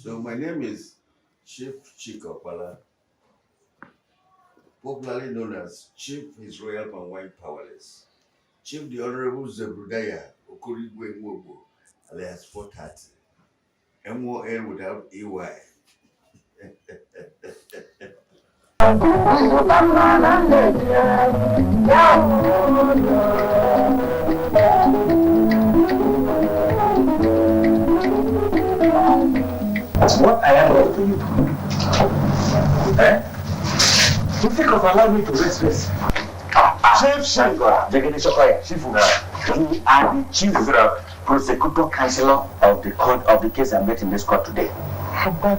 So my name is Chief Chikopala, popularly known as Chief His Royal Panwine Powerless. Chief the Honorable Zebrudaya Explains, alias 430. MON without EY. What I am going to you. You think of allowing me to rest this? Chief Shango, Chief, you are the chief prosecutor counselor of the court of the case I met in this court today.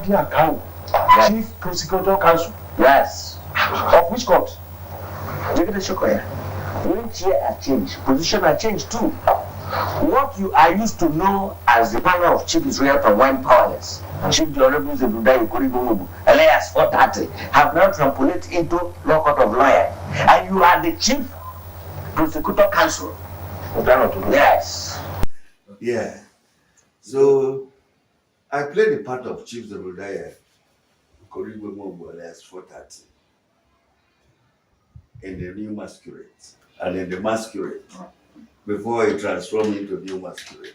Yes. Chief prosecutor counsel? Yes. Of which court? When chair I changed, position I changed too. What you are used to know as the power of Chief Israel from Wine Powerless, Chief the Honorable Zebrudaya Explains, alias 430, have now trampolied into law court of lawyer. And you are the Chief Prosecutor Counsel. Yes. Yeah. So I played the part of Chief Zebrudaya Explains, alias 430, in the new masquerade and in the masquerade before it transformed into new masquerade.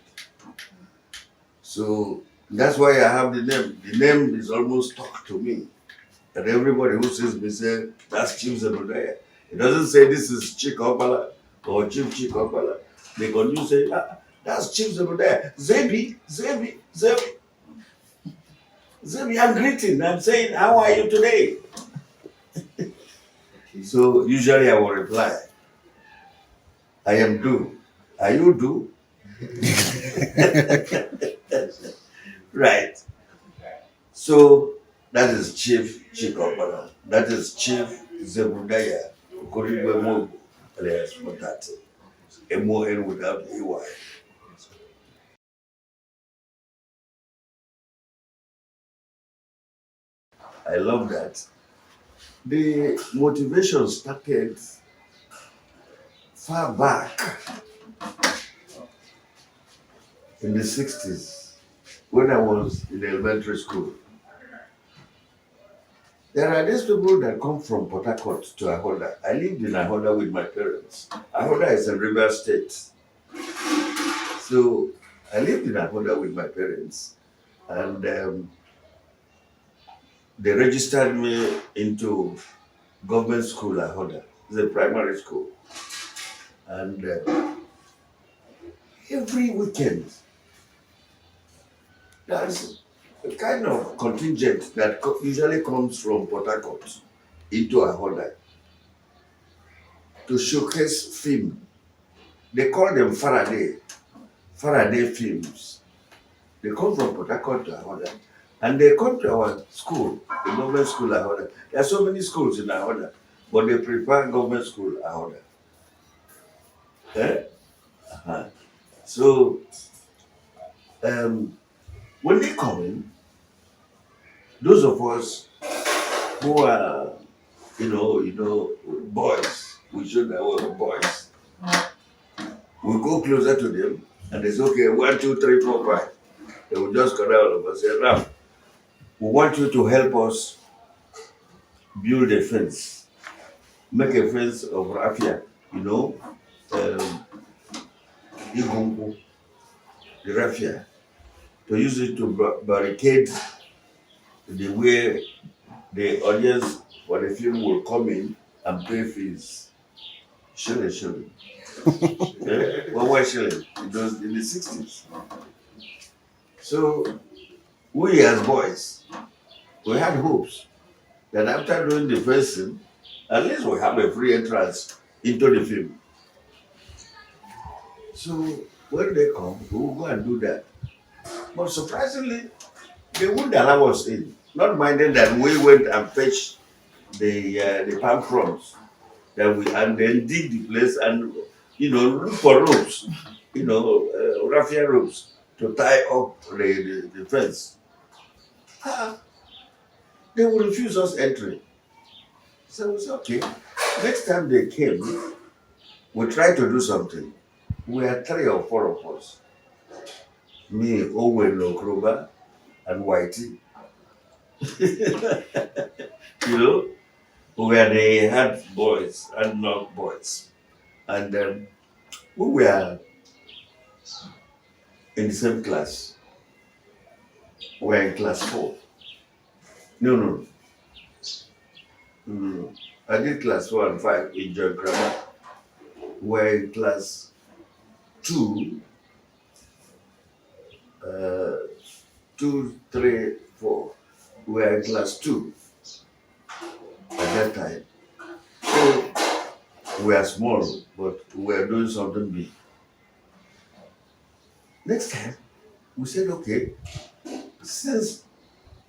So that's why I have the name. The name is almost stuck to me. And everybody who sees me say, that's Chief Zebrudaya. It doesn't say this is Chikopala or Chief Chikopala. They continue say, that's Chief Zebrudaya. Zebi, I'm greeting. I'm saying, how are you today? So usually I will reply, I am do. Are you do? Right. So that is Chief Chikopala. That is Chief Zebrudaya Explains, alias 430. MON without EY. I love that. The motivation started far back in the 60s when I was in elementary school. There are these people that come from Port Harcourt to Ahoda. I lived in Ahoda with my parents. Ahoda is a river state. So I lived in Ahoda with my parents, and they registered me into government school Ahoda. It's a primary school. And every weekend, there's a kind of contingent that usually comes from Port Harcourt into Ahoda to showcase film. They call them Faraday films. They come from Port Harcourt to Ahoda, and they come to our school, the government school Ahoda. There are so many schools in Ahoda, but they prefer government school Ahoda. So when they come in, those of us who are, boys, we should know boys. We go closer to them and they say, okay, 1, 2, 3, 4, 5. They will just come out of us and say, now, we want you to help us build a fence. Make a fence of raffia, Igungu, the raffia, to use it to barricade the way the audience for the film will come in and pay fees. Shilling. One shilling. It was in the 60s. So we as boys, we had hopes that after doing the first scene, at least we have a free entrance into the film. So when they come, we will go and do that. But surprisingly, they wouldn't allow us in. Not minding that we went and fetched the palm fronds and then dig the place and look for ropes, raffia ropes to tie up the fence. They will refuse us entry. So we said, okay. Next time they came, we tried to do something. We had 3 or 4 of us. Me, Owen Okroba, and Whitey. you know, where they had boys and not boys. And we were in the same class. We were in class 4. No, no, no, no. I did class 4 and 5 in John Grammar. We were in class 2, uh, 2, 3, 4. We were in class 2 at that time. So we are small, but we were doing something big. Next time, we said, okay, since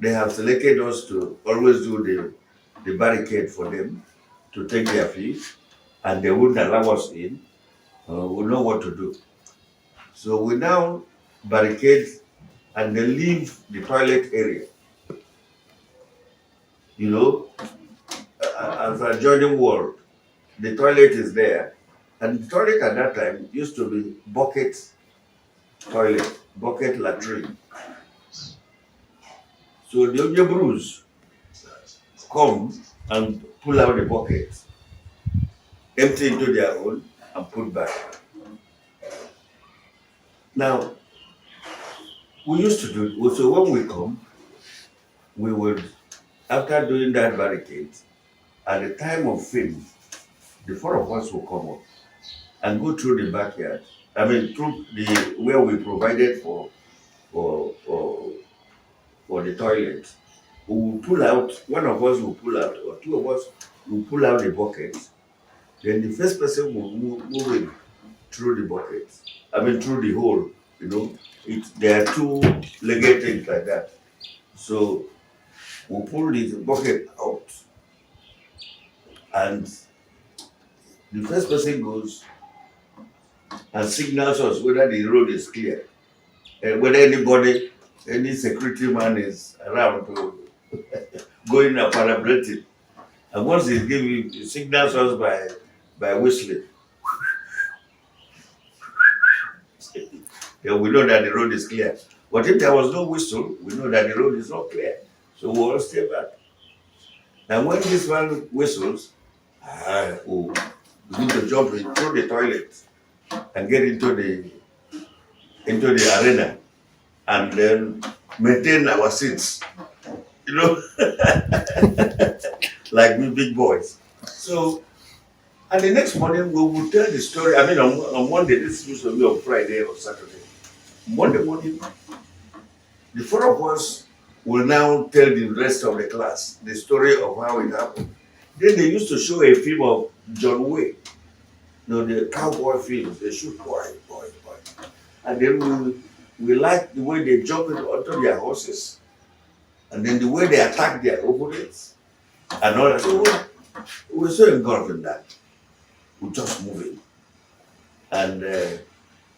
they have selected us to always do the barricade for them to take their fees, and they wouldn't allow us in, we know what to do. So we now barricade and then leave the toilet area, you know, as a adjoining wall. The toilet is there, and the toilet at that time used to be bucket toilet, bucket latrine. So the Zebrus come and pull out the bucket, empty into their own, and put back. Now, we used to do it. So when we come, we would, after doing that barricade, at the time of film, the 4 of us will come up and go through the backyard. I mean, through the where we provided for for for the toilet. We will pull out. One of us will pull out, or 2 of us will pull out the bucket. Then the first person will move in through the bucket. I mean, through the hole. You know, there are 2-legged things like that. So we'll pull the bucket out, and the first person goes and signals us whether the road is clear, and whether any security man is around to go in and parabrating. And once he signals us by whistling, then we know that the road is clear. But if there was no whistle, we know that the road is not clear. So we all stay back. And when this one whistles, we need to jump into the toilet and get into the arena and then maintain our seats, you know, like we big boys. So, and the next morning we will tell the story. I mean, on Monday, this used to be on Friday or Saturday. Monday morning, the 4 of us will now tell the rest of the class the story of how it happened. Then they used to show a film of John Wayne, you know, the cowboy films. They shoot boy. And then we like the way they jump onto their horses, and then the way they attack their opponents, and all that. So we were so engulfed in that. We just move in and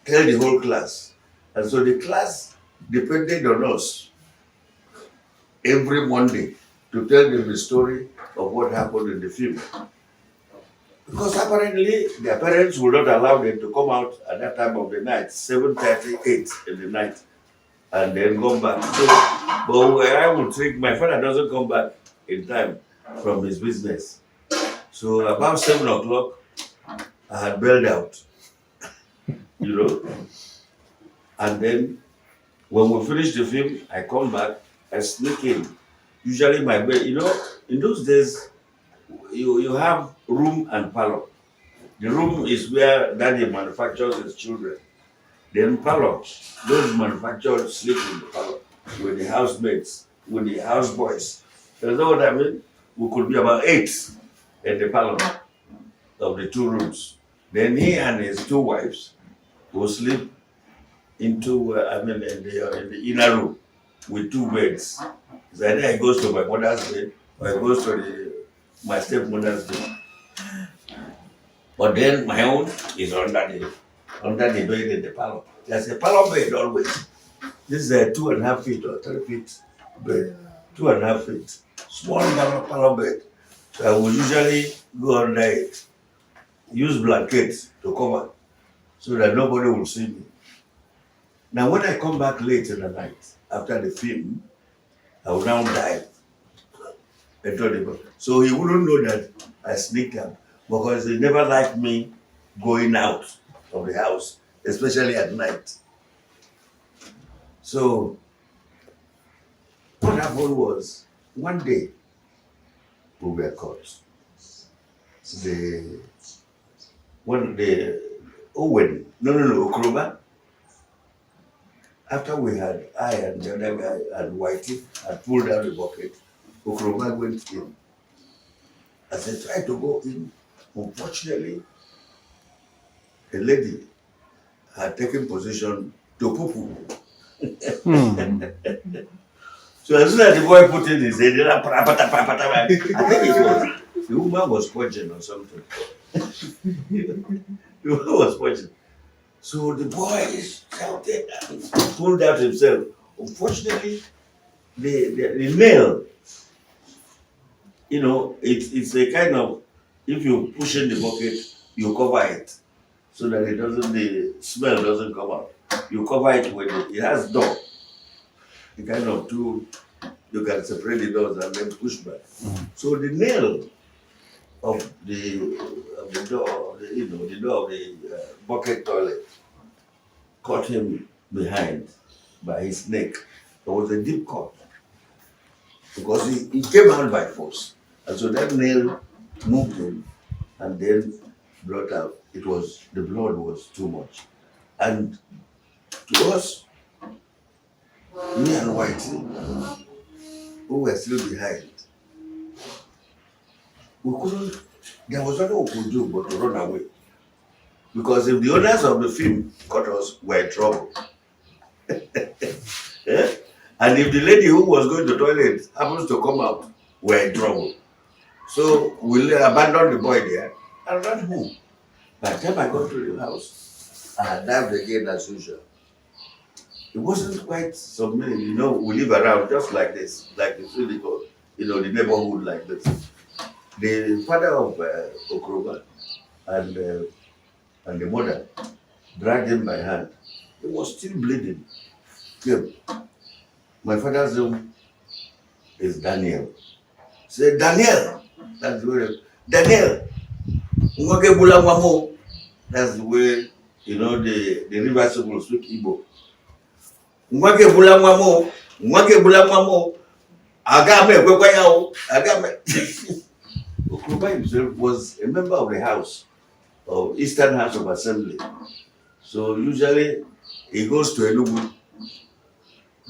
tell the whole class. And so the class depended on us every Monday to tell them the story of what happened in the film. Because apparently their parents would not allow them to come out at that time of the night, 7:38 in the night, and then come back. So, but I would think my father doesn't come back in time from his business. So about 7 o'clock, I had bailed out, you know. And then when we finish the film, I come back, I sneak in. Usually my bed, you know, in those days, you have room and parlor. The room is where daddy manufactures his children. Then parlor, those manufacturers sleep in the parlor with the housemates, with the houseboys. You know what I mean? We could be about 8 in the parlor of the 2 rooms. Then he and his 2 wives will sleep into, in the inner room with 2 beds. So either he goes to my mother's bed or he goes to my stepmother's bed. But then my own is under the bed in the parlor. There's a parlor bed always. This is a 2.5 feet or 3 feet bed. 2.5 feet. Small parlor bed. So I will usually go under it, use blankets to cover so that nobody will see me. Now when I come back late in the night after the film, I will now dive Enter the bucket. So he wouldn't know that I sneaked out because he never liked me going out of the house, especially at night. So what happened was one day we were caught. The one the Owen, no, Okroba. After we had I and the other guy and Whitey had pulled out the bucket, Okroba went in. As I tried to go in, unfortunately, a lady had taken position to poo. So as soon as the boy put in his head, I think it was the woman was purging or something. The woman was purging. So the boy shouted and pulled out himself. Unfortunately, the nail, it's a kind of, if you push in the bucket, you cover it so that the smell doesn't come out. You cover it with it has door. The kind of two, you can separate the doors and then push back. So the nail of the door, the door of the bucket toilet caught him behind by his neck. There was a deep cut because he came out by force. And so that nail moved him and then brought out. The blood was too much. And to us, me and Whitey, who were still behind, there was nothing we could do but to run away. Because if the owners of the film caught us, we're in trouble. Eh? And if the lady who was going to the toilet happens to come out, we're in trouble. So we'll abandon the boy there and run home. By the time I got to the house, I dived again as usual. It wasn't quite submitting, we live around just like this, like the the neighborhood like this. The father of Okroba and the mother dragged him by hand. He was still bleeding. Came. My father's name is Daniel. Say, Daniel! That's the way. Daniel! Mwake bula mwamo. That's the way, the river people speak Igbo. Mwake bula mwamo. Mwake bula mwamo. Agame kwekwa yao. Agame. Okuruba himself was a member of the House of Eastern House of Assembly. So usually he goes to Enugu.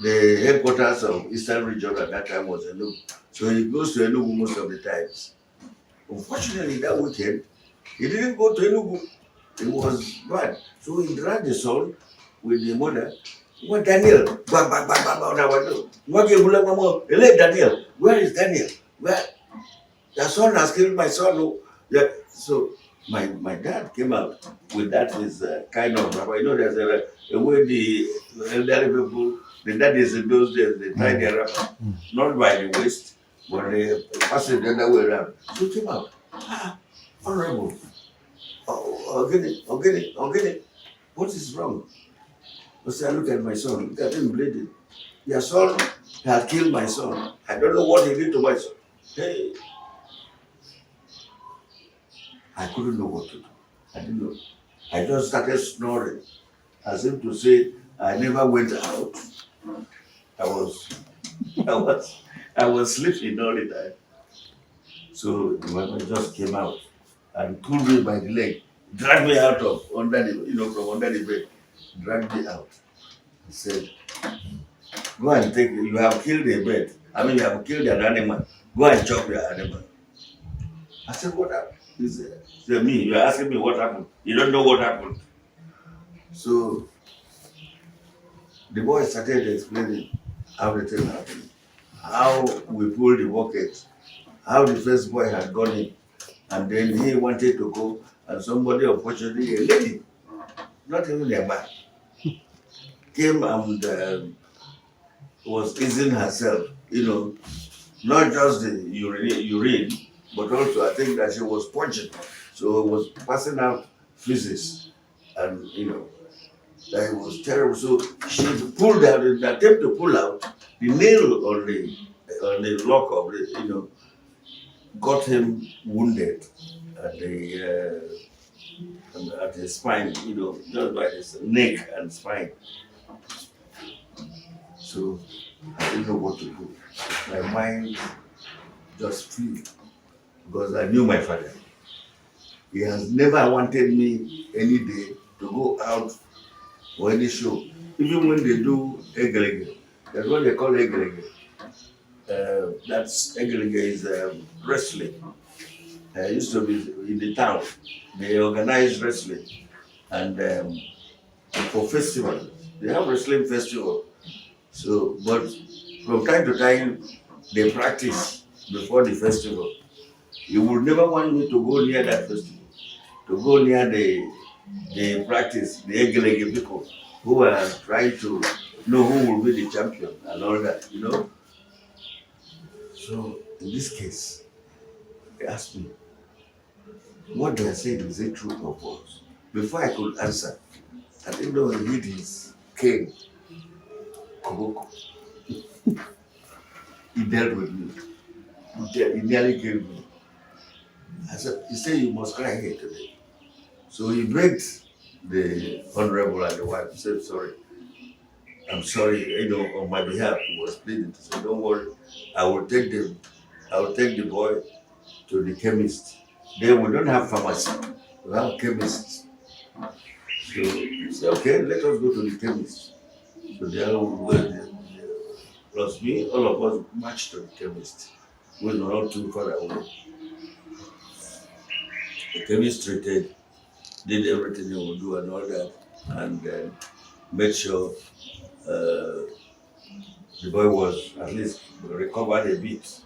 The headquarters of Eastern Region at that time was Enugu. So he goes to Enugu most of the times. Unfortunately, that weekend, he didn't go to Enugu. It was bad. So he dragged the son with the mother. What Daniel? Daniel. Where is Daniel? Where? Your son has killed my son. Oh. Yeah. So my dad came out with that his kind of, there's a way the elderly people, the daddies in those days, they tie their wrapper, not by the waist, but they pass it the other way around. So he came out. Honorable. I'll get it. What is wrong? I said, look at my son. Look at him bleeding. Your son had killed my son. I don't know what he did to my son. Hey. I couldn't know what to do. I didn't know. I just started snoring, as if to say I never went out. I was sleeping all the time. So the mother just came out and pulled me by the leg, dragged me out of from under the bed, dragged me out. He said, "Go and you have killed a bird. You have killed an animal. Go and chop your animal." I said, "What happened?" He said, you're asking me what happened. You don't know what happened. So the boy started explaining how the thing happened, how we pulled the bucket, how the first boy had gone in, and then he wanted to go, and somebody, unfortunately, a lady, not even a man, came and was easing herself, not just the urine, but also I think that she was punching. So it was passing out physics, and that it was terrible. So she pulled out, in the attempt to pull out, the nail on the lock of the, got him wounded at the spine, just by his neck and spine. So I didn't know what to do. My mind just flew because I knew my father. He has never wanted me any day to go out for any show. Even when they do egelege, that's what they call egelege. That's egelege is wrestling. Used to be in the town. They organize wrestling and for festivals. They have wrestling festival. So, but from time to time, they practice before the festival. You would never want me to go near that festival, to go near the practice, the Egelege people who are trying to know who will be the champion and all that. So in this case, they asked me, what they are saying, is it true or false? Before I could answer, I didn't know he hid his cane, Koboko. He dealt with me. He nearly killed me. He said, you must cry here today. So he begged the honorable and the wife. He said, sorry. I'm sorry, on my behalf. He was pleading to say, don't worry. I will take the boy to the chemist. Then we don't have pharmacy. We have chemists. So he said, okay, let us go to the chemist. So plus me, all of us marched to the chemist. We were not too far away. The chemist treated, did everything he would do and all that, and then made sure the boy was at least recovered a bit.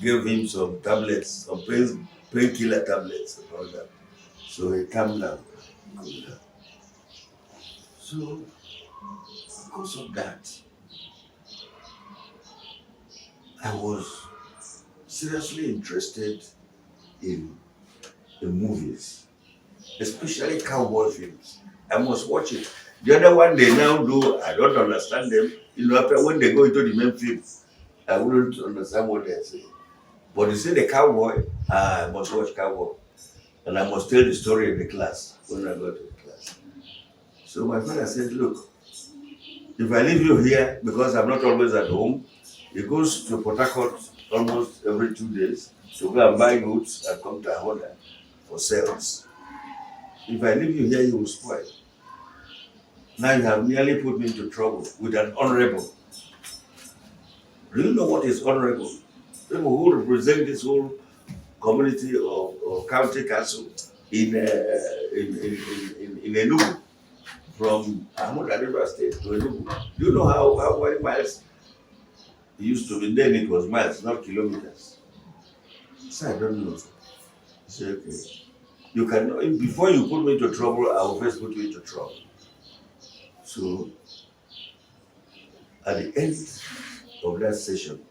Gave him some tablets, some painkiller tablets and all that. So he calmed down. Cooled down. So because of that, I was seriously interested in the movies, especially cowboy films. I must watch it. The other one they now do, I don't understand them. After when they go into the main film, I wouldn't understand what they're saying. But you say the cowboy, I must watch cowboy. And I must tell the story in the class when I go to the class. So my father said, look, if I leave you here, because I'm not always at home, he goes to Port Harcourt almost every 2 days to go and buy goods and come to Ahoda for sales. If I leave you here, you will spoil. Now you have nearly put me into trouble with an honorable. Do you know what is honorable? People who represent this whole community or county council in Enugu, from Ahmad River State to Enugu. Do you know how many miles it used to be? Then it was miles, not kilometers. So I don't know. He said, okay. You can, before you put me into trouble, I will first put you into trouble. So at the end of that session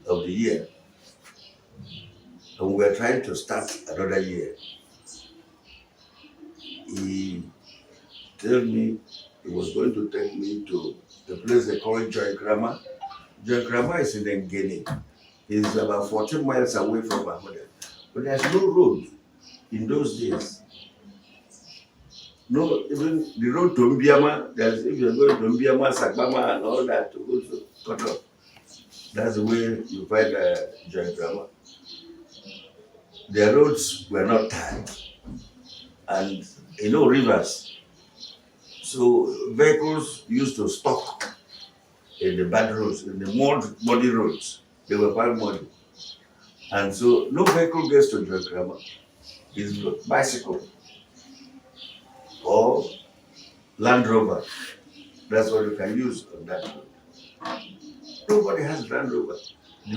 of the year, and we were trying to start another year, he told me he was going to take me to the place they call Joy Grammar. Joy Grammar is in Ngeni. It's about 14 miles away from Ahoda. But there's no road in those days. No, even the road to Mbiama, if you're going to Mbiama, Sagbama, and all that, to go to Koto, that's the way you find Joy Grammar. Their roads were not tied. And rivers. So vehicles used to stop in the bad roads, in the muddy roads. They were quite muddy. And so no vehicle gets to Joy Grammar. It's bicycle or Land Rover. That's what you can use on that road. Nobody has Land Rover. The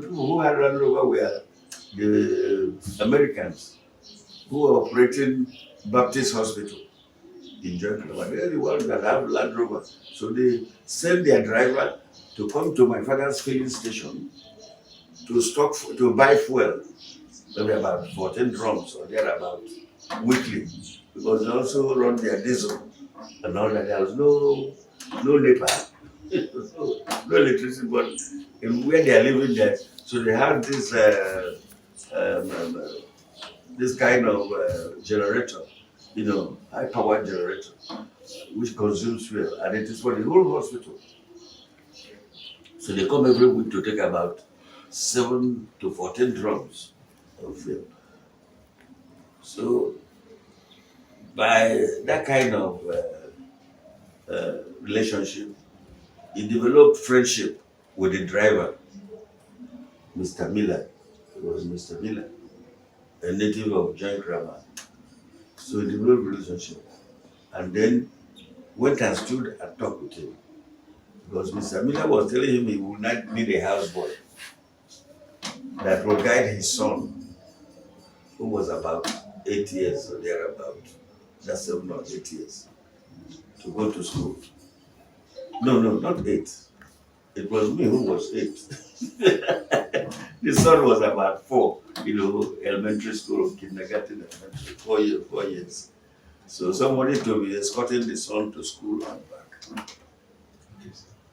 people who had Land Rover were the Americans who were operating Baptist Hospital in Joy Grammar. They're the ones that have Land Rover. So they send their driver to come to my father's filling station to buy fuel, maybe about 14 drums or thereabout weekly, because they also run their diesel and all that. There was no NEPA, no electricity, but in where they are living there. So they have this um, um, uh, this kind of generator, high power generator, which consumes fuel, and it is for the whole hospital. So they come every week to take about 7 to 14 drums of fuel. So by that kind of relationship, he developed friendship with the driver, Mr. Miller. It was Mr. Miller, a native of Joint Grammar. So he developed relationship, and then went and stood and talked with him because Mr. Miller was telling him he would not need a houseboy that will guide his son, who was about 8 years or thereabout, that's 7 or 8 years, to go to school. No, no, not 8. It was me who was 8. The son was about 4, elementary school, kindergarten, elementary, 4 years, 4 years. So somebody to be escorting the son to school and back.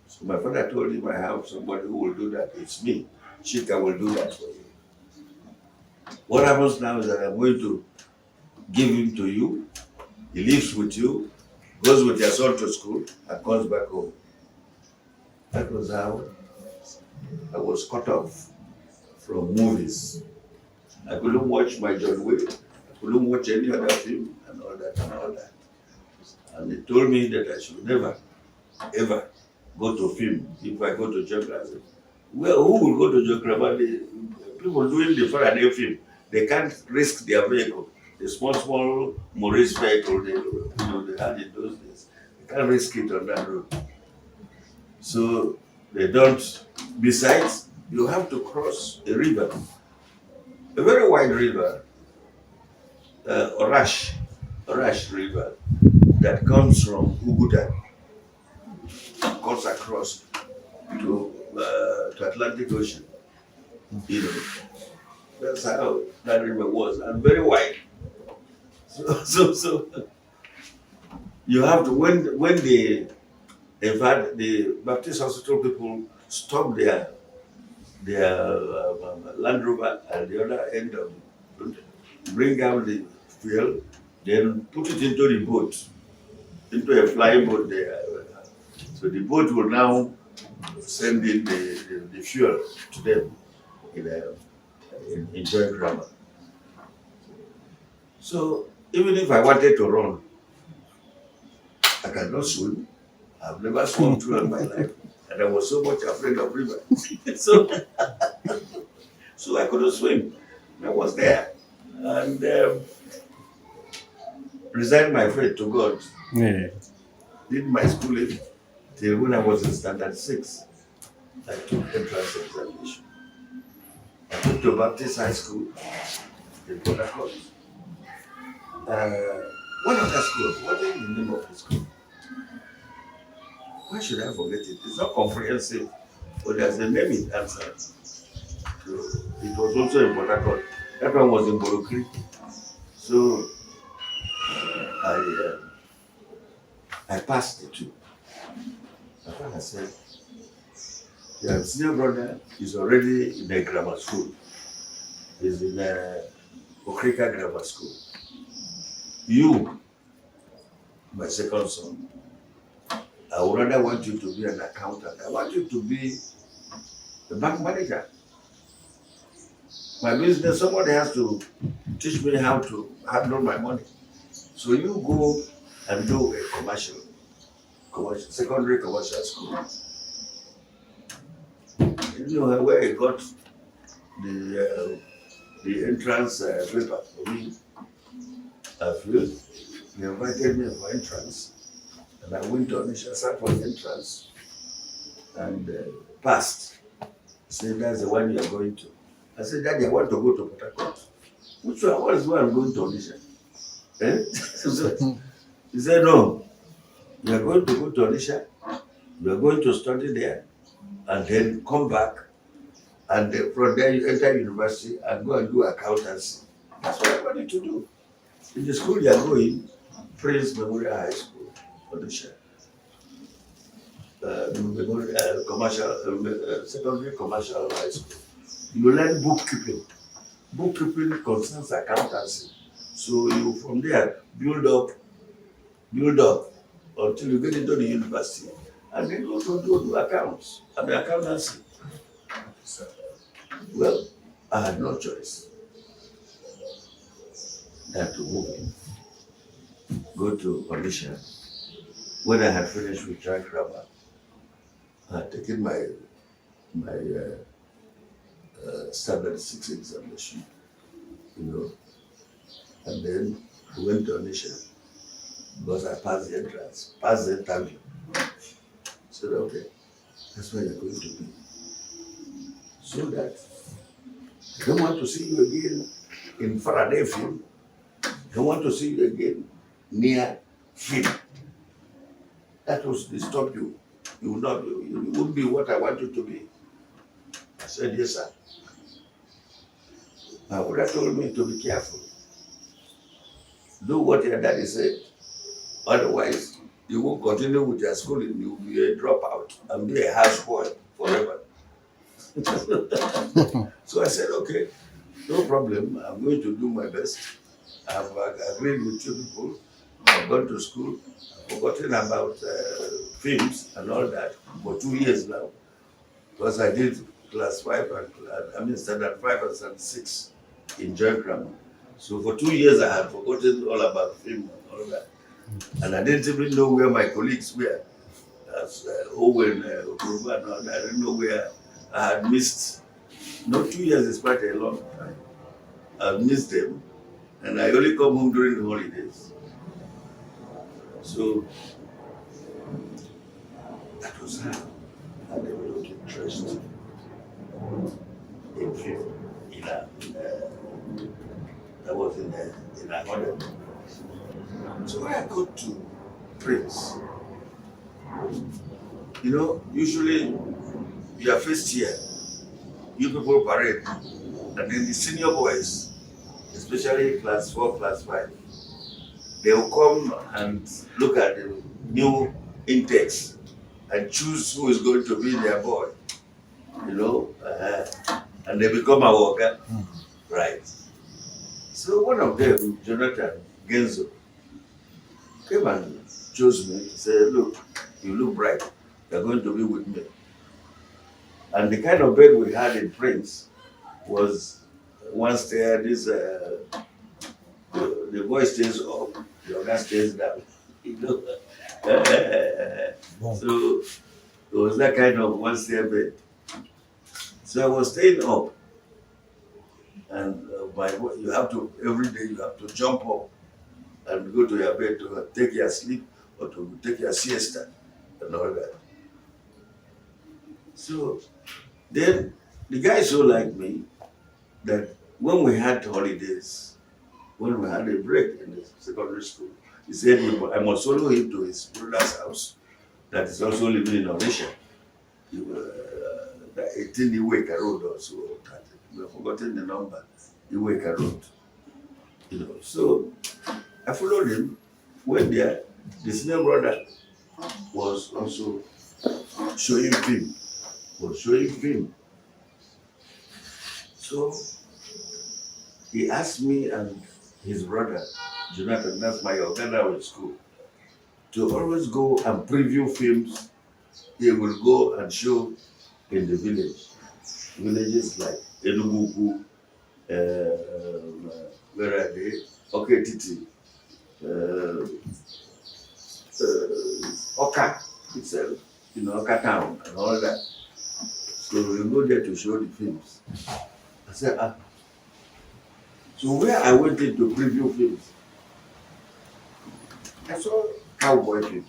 So my father told him, I have somebody who will do that. It's me. Chika will do that for you. What happens now is that I'm going to give him to you. He lives with you, goes with your son to school, and comes back home. That was how I was cut off from movies. I couldn't watch my John Wick. I couldn't watch any other film and all that and all that. And they told me that I should never, ever go to film if I go to geography. Well, who will go to geography? People doing the Faraday film, they can't risk their vehicle. The small Maurice vehicle they had in those days. They can't risk it on that road. So they don't. Besides, you have to cross a river, a very wide river, Orash River, that comes from Uguda, cuts across to Atlantic Ocean. That's how that river was, and very wide. So you have to in fact, the Baptist hospital people stop their Land Rover at the other end of the, bring out the fuel, then put it into the boat, into a flying boat there. So the boat will now send in the fuel to them in Joint Grammar. So even if I wanted to run, I cannot swim. I've never swum through in my life, and I was so much afraid of river. so I couldn't swim. I was there, and resigned my faith to God. Yeah. Did my schooling till when I was in standard 6. I took entrance examination. I took to Baptist High School in Port Harcourt. One of the schools, what is the name of the school? Why should I forget it? It's not comprehensive, but there's a name it answers. So it was also in Port Harcourt. That one was in Borokri. So I passed the two. My father said, your senior brother is already in a grammar school. He's in a Okrika Grammar School. You, my second son, I would rather want you to be an accountant. I want you to be a bank manager. My business, somebody has to teach me how to handle my money. So you go and do a secondary commercial school. You know where I got the entrance paper for me. I feel they invited me for entrance, and I went to Onisha, sat for the entrance, and passed. He said, that's the one you are going to. I said, Daddy, I want to go to Port Harcourt. Which one? What is where I'm going to Onisha? He said, no, you are going to go to Onisha, you are going to study there, and then come back, and from there you enter university and go and do accountancy. That's what I wanted to do. In the school you are going, Prince Memorial High School, Onisha. commercial, secondary commercial high school. You learn bookkeeping. Bookkeeping concerns accountancy. So you from there build up until you get into the university. And then go to do accounts. I mean accountancy. Well, I had no choice than to move in, go to audition. When I had finished with track grammar, I had taken my standard 6 examination, you know, and then went to audition because I passed the entrance, passed the interview. Said, okay, that's where you're going to be. So that I don't want to see you again in Faraday field. I don't want to see you again near field. That will disturb you. You will not, you won't be what I want you to be. I said, yes, sir. My mother told me to be careful. Do what your daddy said. Otherwise, you won't continue with your schooling. You'll be a dropout and be a houseboy forever. So I said, okay, no problem. I'm going to do my best. I've agreed with you people. I've gone to school. I've forgotten about films and all that for 2 years now. Because I did class 5 and standard 5 and standard 6 in joint grammar. So for 2 years I had forgotten all about film and all that. And I didn't even know where my colleagues were. As Owen, Okuruba and all that. I didn't know where I had missed. No, 2 years is quite a long time. I've missed them. And I only come home during the holidays. So that was how I developed interest in film. That was in a model. So when I go to Prince, you know, usually your first year, you people parade, and then the senior boys, especially class 4, class 5, they will come and look at the new intakes and choose who is going to be their boy, you know, and they become a worker, right? So one of them, Jonathan Genzo, came and chose me to say, look, you look bright, you're going to be with me. And the kind of bed we had in Prince was one stair, the boy stays up, the other stays down, you know. So it was that kind of one stair bed. So I was staying up, and you have to, every day you have to jump up and go to your bed to take your sleep or to take your siesta and all that. So then the guy so liked me that when we had holidays, when we had a break in the secondary school, he said I must follow him to his brother's house that is also living in Onisha. 18 Iweka Road or so. We have forgotten the number. Iweka Road. You know, so I followed him. Went there. The senior brother was also showing film. So he asked me and his brother, Jonathan, that's my organizer with school, to always go and preview films. He will go and show in the village. Villages like Enugu, where are they? Okay, Titi, Oka itself, you know, Oka town and all that. So we go there to show the films. I said, ah. So where I went in to preview films, I saw cowboy films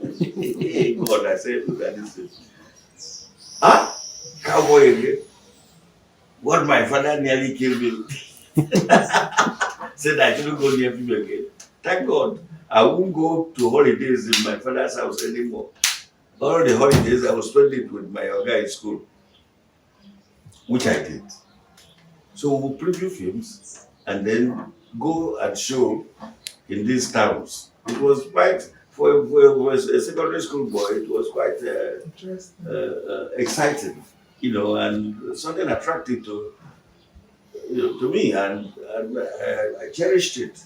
too. God, I said, look at this film. Ah, cowboy again. What my father nearly killed me. Said I shouldn't go near film again. Thank God, I won't go to holidays in my father's house anymore. All the holidays I was spending with my guy in school, which I did. So we'll preview films and then go and show in these towns. It was quite for a secondary school boy, it was quite exciting, and something attractive to me, and I cherished it.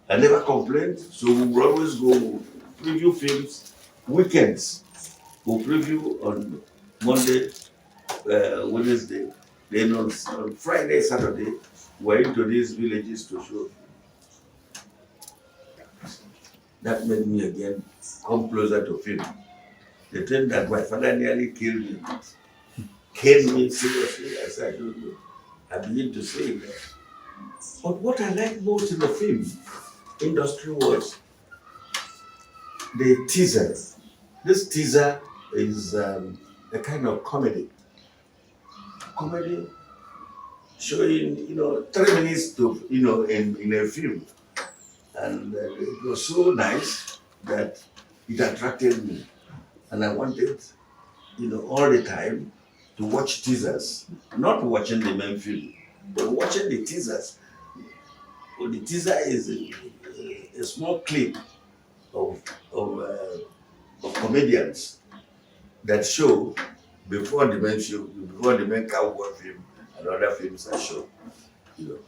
I never complained, so we would always go preview films weekends. We'll preview on Monday, Wednesday, then on Friday, Saturday, we're into these villages to show. That made me again come closer to film. The thing that my father nearly killed me, killed me seriously, as I don't know. I begin to say that. But what I liked most in the film industry was the teaser. This teaser is a kind of comedy. Comedy showing, 3 minutes to, in a film. And it was so nice that it attracted me. And I wanted, all the time to watch teasers, not watching the main film, but watching the teasers. Well, the teaser is a small clip of, of, uh, of comedians that show before the main cowboy film and other films are shown. You know.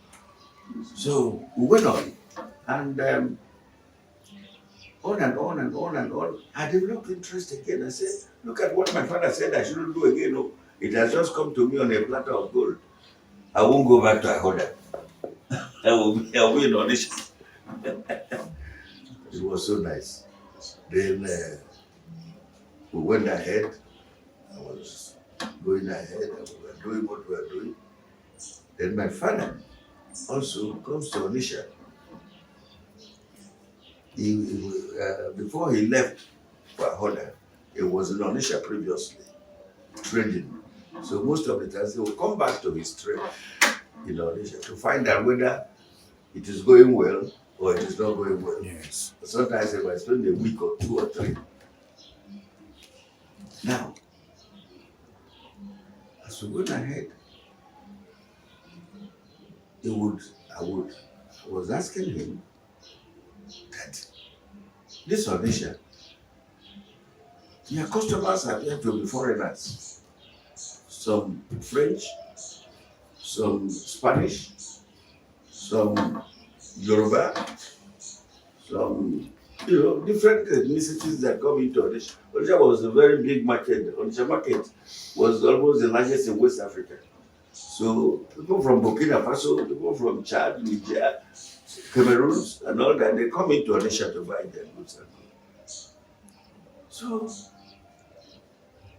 So we went and on and on and on and on. I developed interest again. I said, look at what my father said I shouldn't do again. Oh, it has just come to me on a platter of gold. I won't go back to Ahoda. I will be in audition. It was so nice. Then we went ahead. I was going ahead and we were doing what we were doing. Then my father also comes to Onisha. Before he left for Ahoda, he was in Onisha previously, trading. So most of the times he will come back to his trade in Onisha to find out whether it is going well or it is not going well. Yes. Sometimes he might spend a week or 2 or 3. Now, as we went ahead, I was asking him that this audition, your customers appear to be foreigners, some French, some Spanish, some Yoruba, some different ethnicities that come into Onisha. Onisha was a very big market. Onisha market was almost the largest in West Africa. So people from Burkina Faso, people from Chad, Niger, Cameroon, and all that, they come into Onisha to buy their goods and goods. So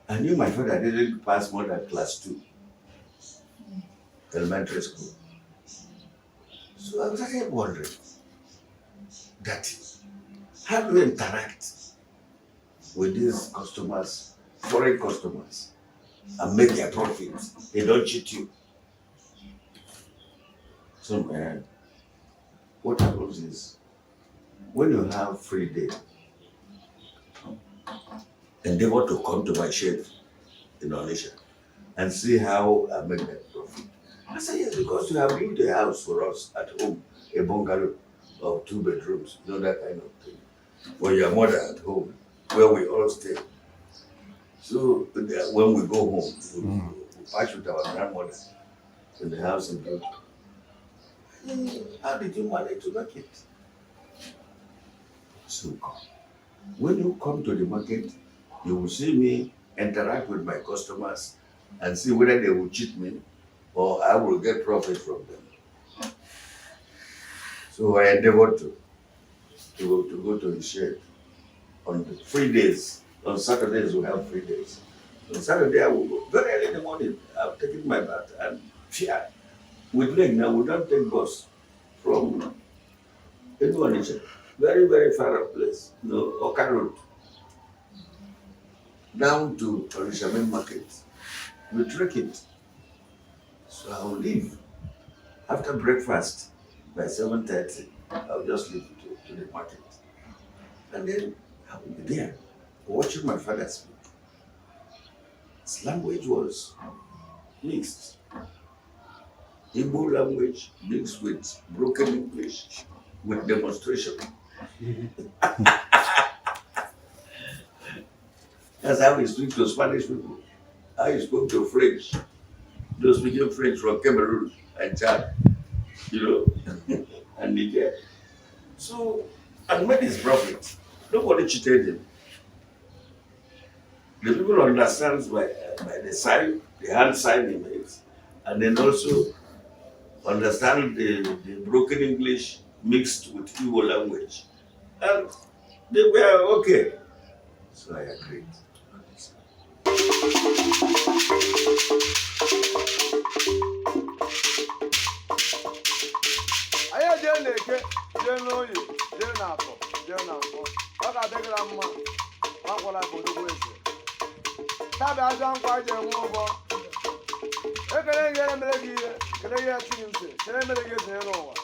I knew my father didn't pass more than class 2, elementary school. So I started wondering that how do you interact with these customers, foreign customers, and make their profits? They don't cheat you. So what happens is when you have free day, endeavor to come to my shed in Onisha and see how I make that profit. I said, yes, because you have built a house for us at home, a bungalow of 2 bedrooms, that kind of thing, for your mother at home, where we all stay. So when we go home, we patch with our grandmother in the house in built. How did you manage to make it? So when you come to the market, you will see me interact with my customers and see whether they will cheat me or I will get profit from them. So I endeavored to go to his shed on the free days. On Saturdays we have free days. On Saturday I will go very early in the morning. I've taken my bath and with leg now we don't take bus from Onisha. Very, very far up place, Oka Road, down to Onisha main market. We trek it. So I will leave after breakfast by 7:30. I'll just leave to the market. And then I will be there watching my father speak. His language was mixed. Igbo language mixed with broken English with demonstration. That's how we speak to Spanish people. How you spoke to French. Those speaking French from Cameroon and Chad, and Niger. So, and made his profit. Nobody cheated him. The people understand by the sign, the hand sign he makes, and then also understand the broken English mixed with Igbo language. And they were okay. So I agreed. Aya je na-eke je n'oyi je n'afọ je na nkwọ ọ ga-adịgara mma nwakwara ka odogwu eze tabi aja nkwa ji enwe ụgwọ ekele ihe emere gị ihe kele ihe tinye uche chere emere gị eze n'ụwa